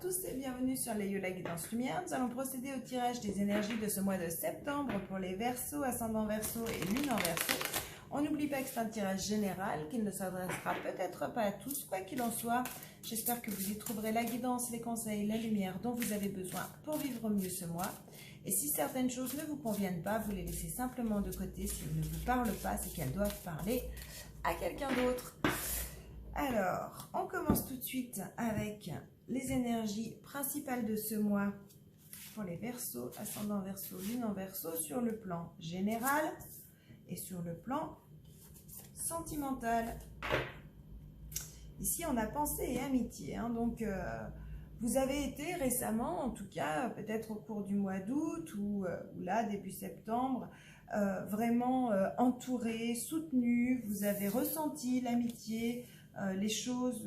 tous et bienvenue sur les Yola Guidance Lumière. Nous allons procéder au tirage des énergies de ce mois de septembre pour les Verseaux, ascendant Verseau et lune en Verseau. On n'oublie pas que c'est un tirage général qui ne s'adressera peut-être pas à tous, quoi qu'il en soit. J'espère que vous y trouverez la guidance, les conseils, la lumière dont vous avez besoin pour vivre mieux ce mois. Et si certaines choses ne vous conviennent pas, vous les laissez simplement de côté. Si elles ne vous parlent pas, c'est qu'elles doivent parler à quelqu'un d'autre. Alors, on commence tout de suite avec les énergies principales de ce mois pour les Verseaux, ascendant Verseau, lune en Verseau, sur le plan général et sur le plan sentimental. Ici, on a pensée et amitié. Donc, vous avez été récemment, en tout cas, peut-être au cours du mois d'août ou là, début septembre, vraiment entouré, soutenu. Vous avez ressenti l'amitié, les choses,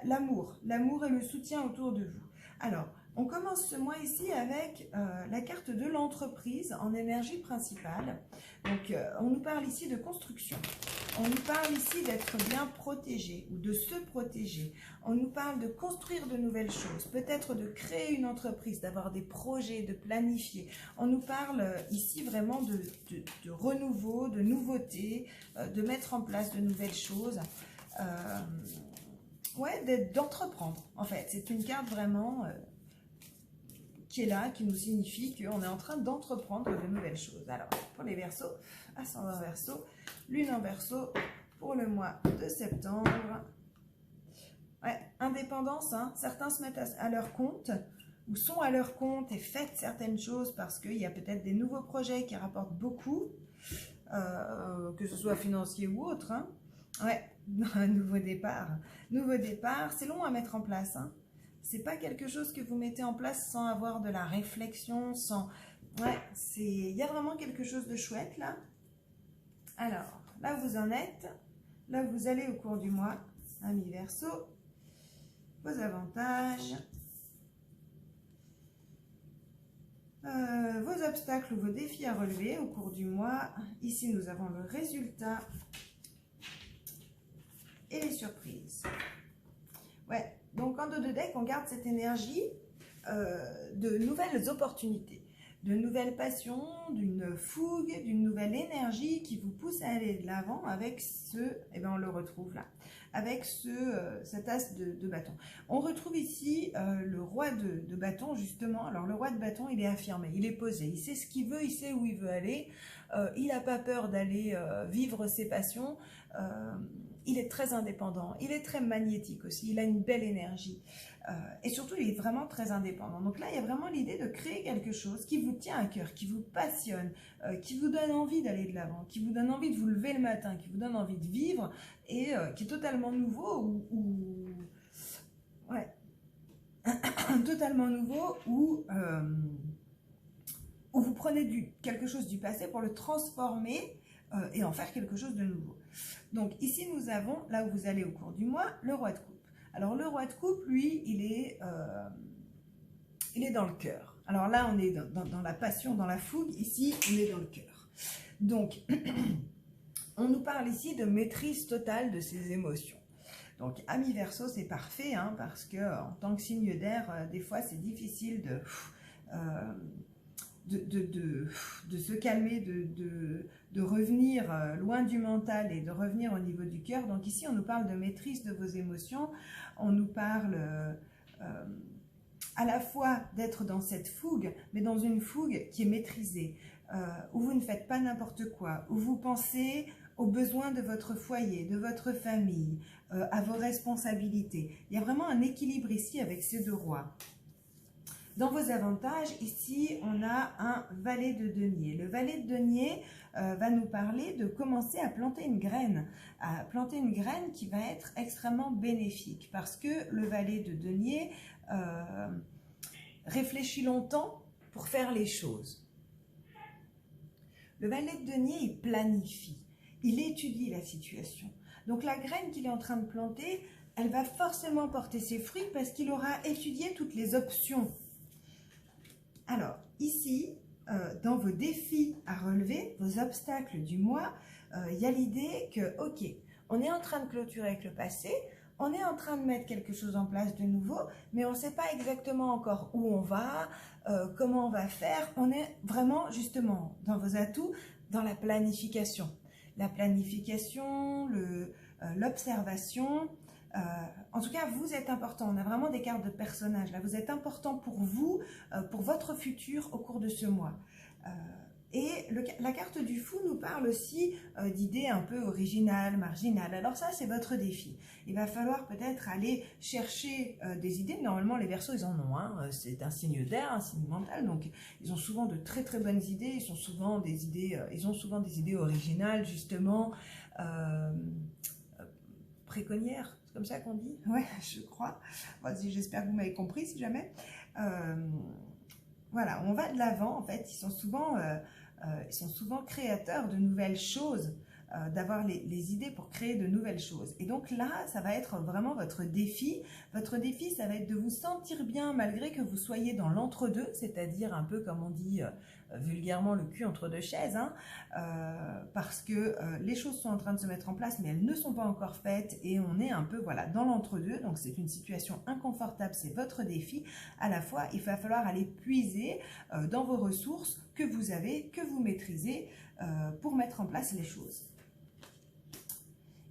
l'amour et le soutien autour de vous. Alors, on commence ce mois ici avec la carte de l'entreprise en énergie principale. Donc, on nous parle ici de construction. On nous parle ici d'être bien protégé ou de se protéger. On nous parle de construire de nouvelles choses, peut-être de créer une entreprise, d'avoir des projets, de planifier. On nous parle ici vraiment de renouveau, de nouveauté, de mettre en place de nouvelles choses. D'entreprendre, en fait. C'est une carte vraiment qui est là, qui nous signifie qu'on est en train d'entreprendre de nouvelles choses. Alors, pour les Verseaux, ascendant Verseau, lune en Verseau, pour le mois de septembre. Ouais, indépendance, certains se mettent à leur compte, ou sont à leur compte et fêtent certaines choses parce qu'il y a peut-être des nouveaux projets qui rapportent beaucoup, que ce soit financier ou autre. Ouais, un nouveau départ. Nouveau départ, c'est long à mettre en place. C'est pas quelque chose que vous mettez en place sans avoir de la réflexion, sans... Ouais, il y a vraiment quelque chose de chouette là. Alors, là vous en êtes, là vous allez au cours du mois, amis Verseau, vos avantages, vos obstacles ou vos défis à relever au cours du mois. Ici nous avons le résultat et les surprises. Ouais, donc en dos de deck, on garde cette énergie de nouvelles opportunités, de nouvelles passions, d'une fougue, d'une nouvelle énergie qui vous pousse à aller de l'avant avec on le retrouve là, avec cet as de bâton. On retrouve ici le roi de bâton, justement. Alors le roi de bâton, il est affirmé, il est posé, il sait ce qu'il veut, il sait où il veut aller, il n'a pas peur d'aller vivre ses passions. Il est très indépendant, il est très magnétique aussi, il a une belle énergie et surtout il est vraiment très indépendant. Donc là il y a vraiment l'idée de créer quelque chose qui vous tient à cœur, qui vous passionne, qui vous donne envie d'aller de l'avant, qui vous donne envie de vous lever le matin, qui vous donne envie de vivre et qui est totalement nouveau totalement nouveau où vous prenez quelque chose du passé pour le transformer et en faire quelque chose de nouveau. Donc ici nous avons, là où vous allez au cours du mois, le roi de coupe. Alors le roi de coupe, lui, il est dans le cœur. Alors là on est dans la passion, dans la fougue, ici on est dans le cœur. Donc on nous parle ici de maîtrise totale de ses émotions. Donc amis Verseau, c'est parfait, parce que en tant que signe d'air, des fois c'est difficile de se calmer, de revenir loin du mental et de revenir au niveau du cœur. Donc ici, on nous parle de maîtrise de vos émotions, on nous parle à la fois d'être dans cette fougue, mais dans une fougue qui est maîtrisée, où vous ne faites pas n'importe quoi, où vous pensez aux besoins de votre foyer, de votre famille, à vos responsabilités. Il y a vraiment un équilibre ici avec ces deux rois. Dans vos avantages, ici, on a un valet de denier. Le valet de denier va nous parler de commencer à planter une graine qui va être extrêmement bénéfique parce que le valet de denier réfléchit longtemps pour faire les choses. Le valet de denier, il planifie, il étudie la situation. Donc la graine qu'il est en train de planter, elle va forcément porter ses fruits parce qu'il aura étudié toutes les options. Alors, ici, dans vos défis à relever, vos obstacles du mois, il y a l'idée que, ok, on est en train de clôturer avec le passé, on est en train de mettre quelque chose en place de nouveau, mais on ne sait pas exactement encore où on va, comment on va faire. On est vraiment justement dans vos atouts, dans la planification. La planification, l'observation. En tout cas, vous êtes important. On a vraiment des cartes de personnages là. Vous êtes important pour vous, pour votre futur au cours de ce mois. Et la carte du fou nous parle aussi d'idées un peu originales, marginales. Alors ça, c'est votre défi. Il va falloir peut-être aller chercher des idées. Normalement, les Verseaux, ils en ont. Hein. C'est un signe d'air, un signe mental. Donc, ils ont souvent de très très bonnes idées. Ils ont souvent des idées originales, justement. Préconnières, c'est comme ça qu'on dit? Ouais, je crois. Bon, j'espère que vous m'avez compris, si jamais. Voilà, on va de l'avant, en fait. Ils sont souvent créateurs de nouvelles choses, d'avoir les idées pour créer de nouvelles choses. Et donc là, ça va être vraiment votre défi. Votre défi, ça va être de vous sentir bien malgré que vous soyez dans l'entre-deux, c'est-à-dire un peu comme on dit vulgairement le cul entre deux chaises, hein, parce que les choses sont en train de se mettre en place, mais elles ne sont pas encore faites et on est un peu voilà, dans l'entre-deux. Donc c'est une situation inconfortable, c'est votre défi. À la fois, il va falloir aller puiser dans vos ressources que vous avez, que vous maîtrisez pour mettre en place les choses.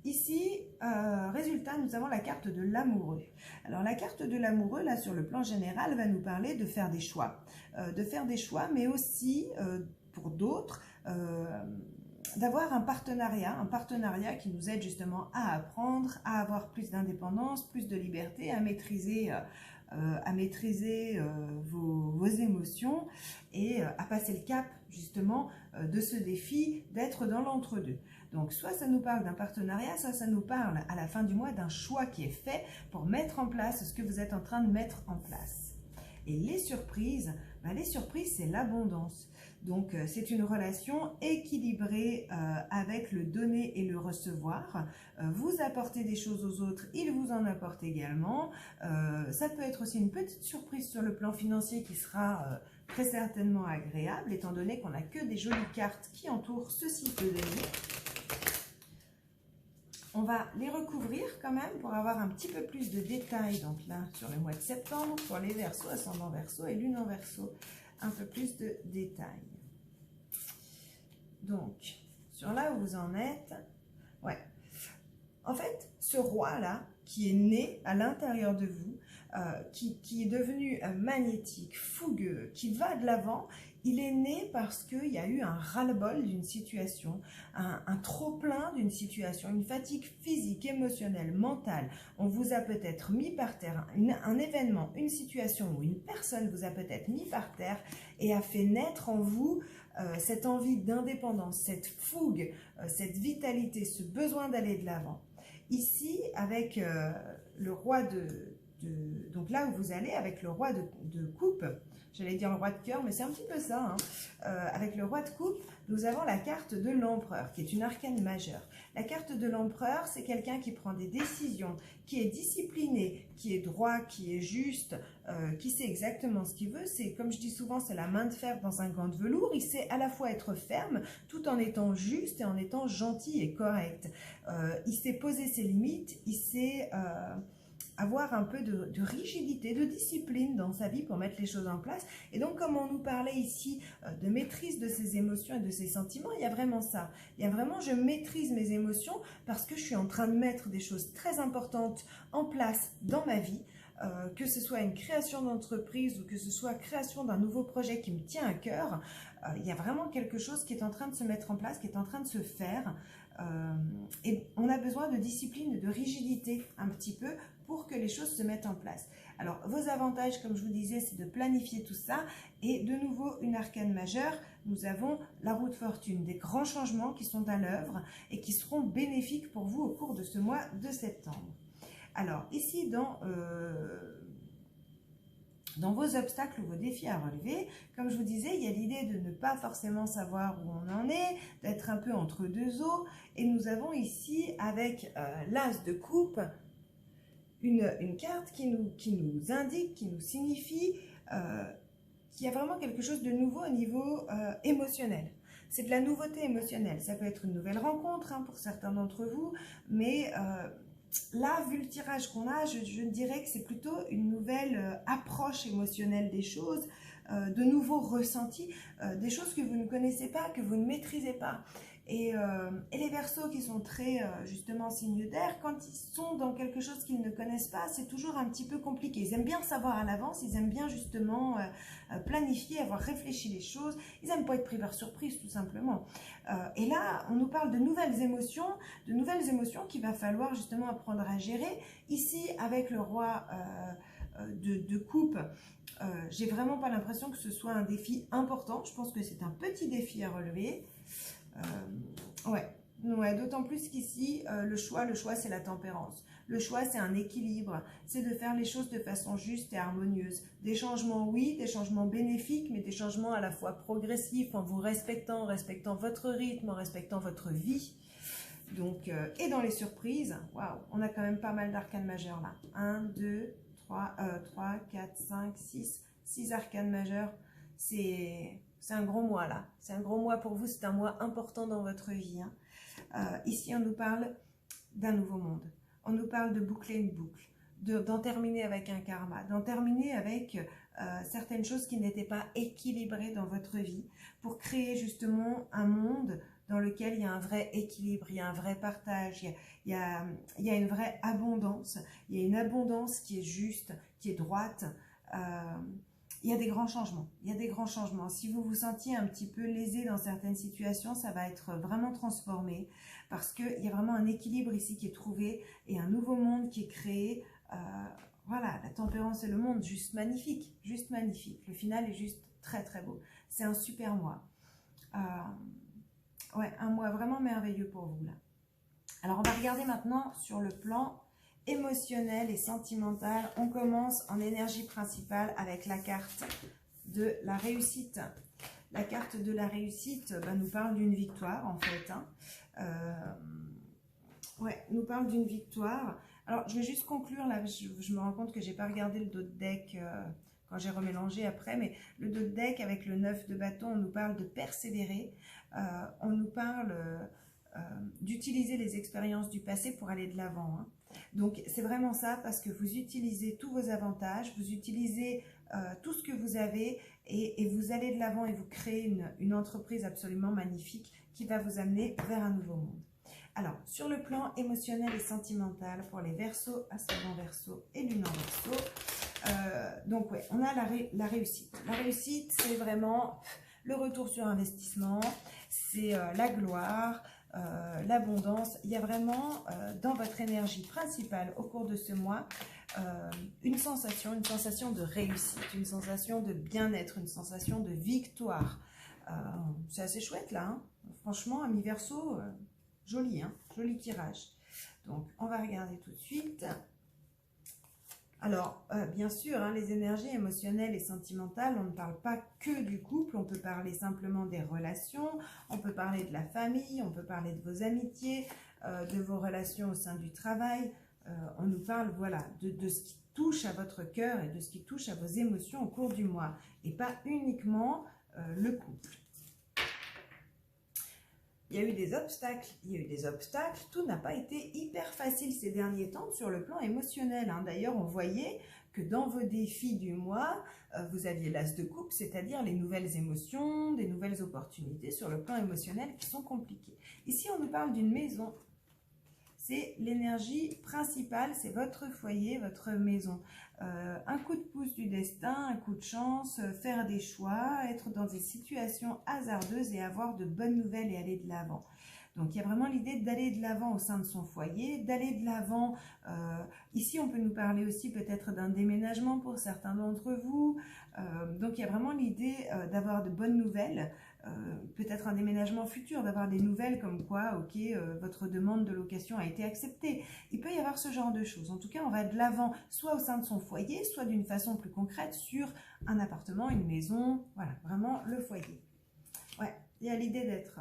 Ici, résultat, nous avons la carte de l'amoureux. Alors la carte de l'amoureux, là sur le plan général, va nous parler de faire des choix. Mais aussi, pour d'autres, d'avoir un partenariat qui nous aide justement à apprendre, à avoir plus d'indépendance, plus de liberté, à maîtriser vos émotions et à passer le cap justement de ce défi d'être dans l'entre-deux. Donc soit ça nous parle d'un partenariat, soit ça nous parle à la fin du mois d'un choix qui est fait pour mettre en place ce que vous êtes en train de mettre en place. Et les surprises, c'est l'abondance. Donc c'est une relation équilibrée avec le donner et le recevoir. Vous apportez des choses aux autres, ils vous en apportent également. Ça peut être aussi une petite surprise sur le plan financier qui sera très certainement agréable, étant donné qu'on n'a que des jolies cartes qui entourent ce cycle de nuit. On va les recouvrir quand même pour avoir un petit peu plus de détails. Donc là, sur le mois de septembre, pour les Verseaux, ascendant Verseau et lune en Verseau, un peu plus de détails. Donc, sur là où vous en êtes, ouais. En fait, ce roi-là, qui est né à l'intérieur de vous, qui est devenu magnétique, fougueux, qui va de l'avant, il est né parce qu'il y a eu un ras-le-bol d'une situation, un trop-plein d'une situation, une fatigue physique, émotionnelle, mentale. On vous a peut-être mis par terre, un événement, une situation ou une personne vous a peut-être mis par terre et a fait naître en vous cette envie d'indépendance, cette fougue, cette vitalité, ce besoin d'aller de l'avant. Ici, avec le roi donc là où vous allez, avec le roi de coupe, j'allais dire le roi de cœur, mais c'est un petit peu ça, hein. Avec le roi de coupe, nous avons la carte de l'empereur, qui est une arcane majeure. La carte de l'empereur, c'est quelqu'un qui prend des décisions, qui est discipliné, qui est droit, qui est juste, qui sait exactement ce qu'il veut. C'est, comme je dis souvent, c'est la main de fer dans un gant de velours. Il sait à la fois être ferme, tout en étant juste et en étant gentil et correct. Il sait poser ses limites, il sait avoir un peu de rigidité, de discipline dans sa vie pour mettre les choses en place. Et donc, comme on nous parlait ici de maîtrise de ses émotions et de ses sentiments, il y a vraiment ça. Il y a vraiment, je maîtrise mes émotions parce que je suis en train de mettre des choses très importantes en place dans ma vie, que ce soit une création d'entreprise ou que ce soit la création d'un nouveau projet qui me tient à cœur. Il y a vraiment quelque chose qui est en train de se mettre en place, qui est en train de se faire. Et on a besoin de discipline et de rigidité un petit peu pour que les choses se mettent en place. Alors, vos avantages, comme je vous disais, c'est de planifier tout ça. Et de nouveau, une arcane majeure, nous avons la roue de fortune, des grands changements qui sont à l'œuvre et qui seront bénéfiques pour vous au cours de ce mois de septembre. Alors, ici, dans vos obstacles ou vos défis à relever, comme je vous disais, il y a l'idée de ne pas forcément savoir où on en est, d'être un peu entre deux eaux. Et nous avons ici, avec l'as de coupe, une carte qui nous indique, qui nous signifie qu'il y a vraiment quelque chose de nouveau au niveau émotionnel. C'est de la nouveauté émotionnelle. Ça peut être une nouvelle rencontre hein, pour certains d'entre vous, mais là, vu le tirage qu'on a, je dirais que c'est plutôt une nouvelle approche émotionnelle des choses, de nouveaux ressentis, des choses que vous ne connaissez pas, que vous ne maîtrisez pas. Et les Verseaux qui sont très, justement, signes d'air, quand ils sont dans quelque chose qu'ils ne connaissent pas, c'est toujours un petit peu compliqué. Ils aiment bien savoir à l'avance, ils aiment bien, justement, planifier, avoir réfléchi les choses. Ils n'aiment pas être pris par surprise, tout simplement. Et là, on nous parle de nouvelles émotions qu'il va falloir, justement, apprendre à gérer. Ici, avec le roi de coupe, j'ai vraiment pas l'impression que ce soit un défi important. Je pense que c'est un petit défi à relever. Ouais, d'autant plus qu'ici, le choix c'est la tempérance. Le choix, c'est un équilibre, c'est de faire les choses de façon juste et harmonieuse. Des changements, oui, des changements bénéfiques, mais des changements à la fois progressifs, en vous respectant, en respectant votre rythme, en respectant votre vie. Donc, et dans les surprises, waouh, on a quand même pas mal d'arcanes majeures là. 1, 2, 3, 4, 5, 6 arcanes majeures. C'est un gros mois là. C'est un gros mois pour vous, c'est un mois important dans votre vie. Hein. Ici, on nous parle d'un nouveau monde. On nous parle de boucler une boucle, d'en terminer avec un karma, d'en terminer avec certaines choses qui n'étaient pas équilibrées dans votre vie pour créer justement un monde dans lequel il y a un vrai équilibre, il y a un vrai partage, il y a une vraie abondance, il y a une abondance qui est juste, qui est droite. Il y a des grands changements, il y a des grands changements. Si vous vous sentiez un petit peu lésé dans certaines situations, ça va être vraiment transformé parce qu'il y a vraiment un équilibre ici qui est trouvé et un nouveau monde qui est créé. Voilà, la tempérance et le monde, juste magnifique, juste magnifique. Le final est juste très très beau. C'est un super mois. Ouais, un mois vraiment merveilleux pour vous là. Alors on va regarder maintenant sur le plan émotionnel et sentimental. On commence en énergie principale avec la carte de la réussite. La carte de la réussite nous parle d'une victoire en fait. Hein. Ouais, nous parle d'une victoire. Alors je vais juste conclure là, je me rends compte que j'ai pas regardé le dos de deck quand j'ai remélangé après, mais le dos de deck avec le 9 de bâton, on nous parle de persévérer, on nous parle d'utiliser les expériences du passé pour aller de l'avant. Hein. Donc c'est vraiment ça, parce que vous utilisez tous vos avantages, vous utilisez tout ce que vous avez et vous allez de l'avant et vous créez une entreprise absolument magnifique qui va vous amener vers un nouveau monde. Alors, sur le plan émotionnel et sentimental, pour les Verseaux, ascendant Verseau et lune en Verseau, donc ouais, on a la réussite. La réussite, c'est vraiment le retour sur investissement, c'est la gloire, l'abondance. Il y a vraiment dans votre énergie principale au cours de ce mois une sensation de réussite, une sensation de bien-être, une sensation de victoire. C'est assez chouette là, hein. Franchement, ami Verseau, joli, hein, joli tirage. Donc, on va regarder tout de suite. Alors, bien sûr, hein, les énergies émotionnelles et sentimentales, on ne parle pas que du couple, on peut parler simplement des relations, on peut parler de la famille, on peut parler de vos amitiés, de vos relations au sein du travail. On nous parle, voilà, de ce qui touche à votre cœur et de ce qui touche à vos émotions au cours du mois, et pas uniquement le couple. Il y a eu des obstacles, tout n'a pas été hyper facile ces derniers temps sur le plan émotionnel. Hein. D'ailleurs, on voyait que dans vos défis du mois, vous aviez l'as de coupe, c'est-à-dire les nouvelles émotions, des nouvelles opportunités sur le plan émotionnel qui sont compliquées. Ici, on nous parle d'une maison. C'est l'énergie principale, c'est votre foyer, votre maison. Un coup de pouce du destin, un coup de chance, faire des choix, être dans des situations hasardeuses et avoir de bonnes nouvelles et aller de l'avant. Donc, il y a vraiment l'idée d'aller de l'avant au sein de son foyer, d'aller de l'avant. Ici, on peut nous parler aussi peut-être d'un déménagement pour certains d'entre vous. Donc, il y a vraiment l'idée d'avoir de bonnes nouvelles. Peut-être un déménagement futur, d'avoir des nouvelles comme quoi, ok, votre demande de location a été acceptée. Il peut y avoir ce genre de choses. En tout cas, on va de l'avant, soit au sein de son foyer, soit d'une façon plus concrète sur un appartement, une maison, voilà, vraiment le foyer. Ouais, il y a l'idée d'être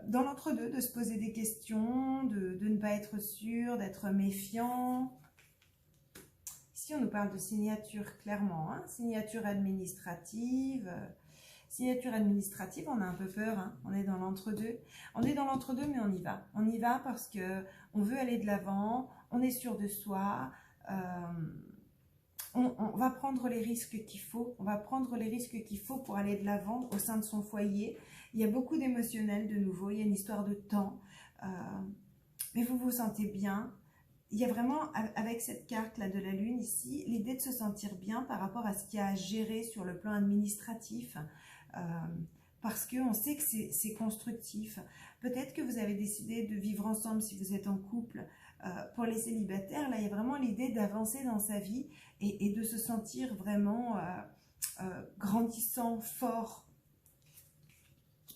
dans l'entre-deux, de se poser des questions, de ne pas être sûr, d'être méfiant. Ici, on nous parle de signature clairement, hein, signature administrative. Signature administrative, on a un peu peur, hein, on est dans l'entre-deux. On est dans l'entre-deux, mais on y va. On y va parce que on veut aller de l'avant, on est sûr de soi, on va prendre les risques qu'il faut. On va prendre les risques qu'il faut pour aller de l'avant au sein de son foyer. Il y a beaucoup d'émotionnel de nouveau, il y a une histoire de temps, mais vous vous sentez bien. Il y a vraiment, avec cette carte-là de la Lune ici, l'idée de se sentir bien par rapport à ce qu'il y a à gérer sur le plan administratif, parce qu'on sait que c'est constructif. Peut-être que vous avez décidé de vivre ensemble si vous êtes en couple. Pour les célibataires, là, il y a vraiment l'idée d'avancer dans sa vie et de se sentir vraiment grandissant, fort.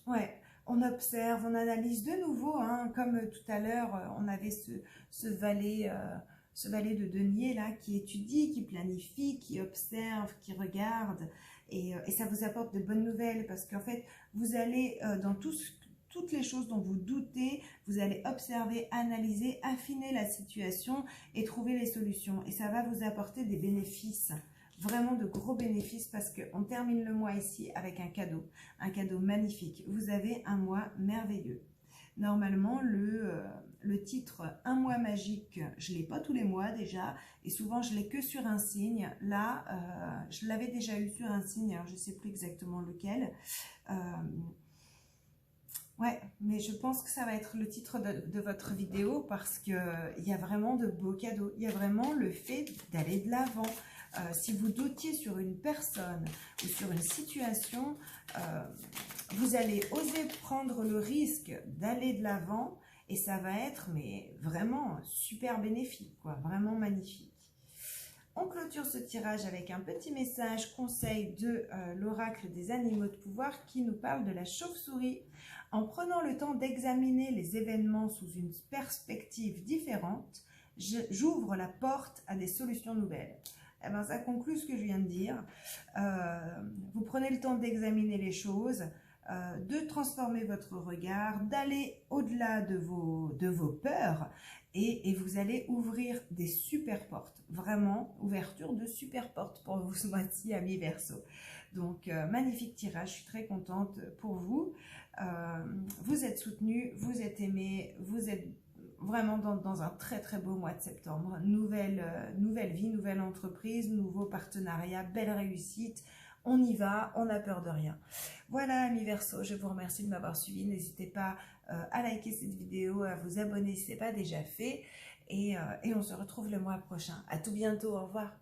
Ouais. On observe, on analyse de nouveau, hein, comme tout à l'heure, on avait ce valet de denier là qui étudie, qui planifie, qui observe, qui regarde, et ça vous apporte de bonnes nouvelles parce qu'en fait, vous allez dans toutes les choses dont vous doutez, vous allez observer, analyser, affiner la situation et trouver les solutions. Et ça va vous apporter des bénéfices. Vraiment de gros bénéfices parce qu'on termine le mois ici avec un cadeau magnifique. Vous avez un mois merveilleux. Normalement, le titre « Un mois magique », je ne l'ai pas tous les mois déjà, et souvent je l'ai que sur un signe. Là, je l'avais déjà eu sur un signe, alors je ne sais plus exactement lequel. Ouais, mais je pense que ça va être le titre de votre vidéo parce qu'il y a vraiment de beaux cadeaux. Il y a vraiment le fait d'aller de l'avant. Si vous doutiez sur une personne ou sur une situation, vous allez oser prendre le risque d'aller de l'avant et ça va être mais vraiment super bénéfique, quoi, vraiment magnifique. On clôture ce tirage avec un petit message conseil de l'oracle des animaux de pouvoir qui nous parle de la chauve-souris. En prenant le temps d'examiner les événements sous une perspective différente, j'ouvre la porte à des solutions nouvelles. Eh ben, ça conclut ce que je viens de dire. Vous prenez le temps d'examiner les choses, de transformer votre regard, d'aller au-delà de vos peurs et vous allez ouvrir des super portes. Vraiment, ouverture de super portes pour vous ce mois-ci, amis Verseau. Donc, magnifique tirage, je suis très contente pour vous. Vous êtes soutenus, vous êtes aimés, vous êtes vraiment dans un très très beau mois de septembre. Nouvelle vie, nouvelle entreprise, nouveau partenariat, belle réussite. On y va, on n'a peur de rien. Voilà, amis Verseau, je vous remercie de m'avoir suivi. N'hésitez pas à liker cette vidéo, à vous abonner si ce n'est pas déjà fait. Et on se retrouve le mois prochain. À tout bientôt, au revoir.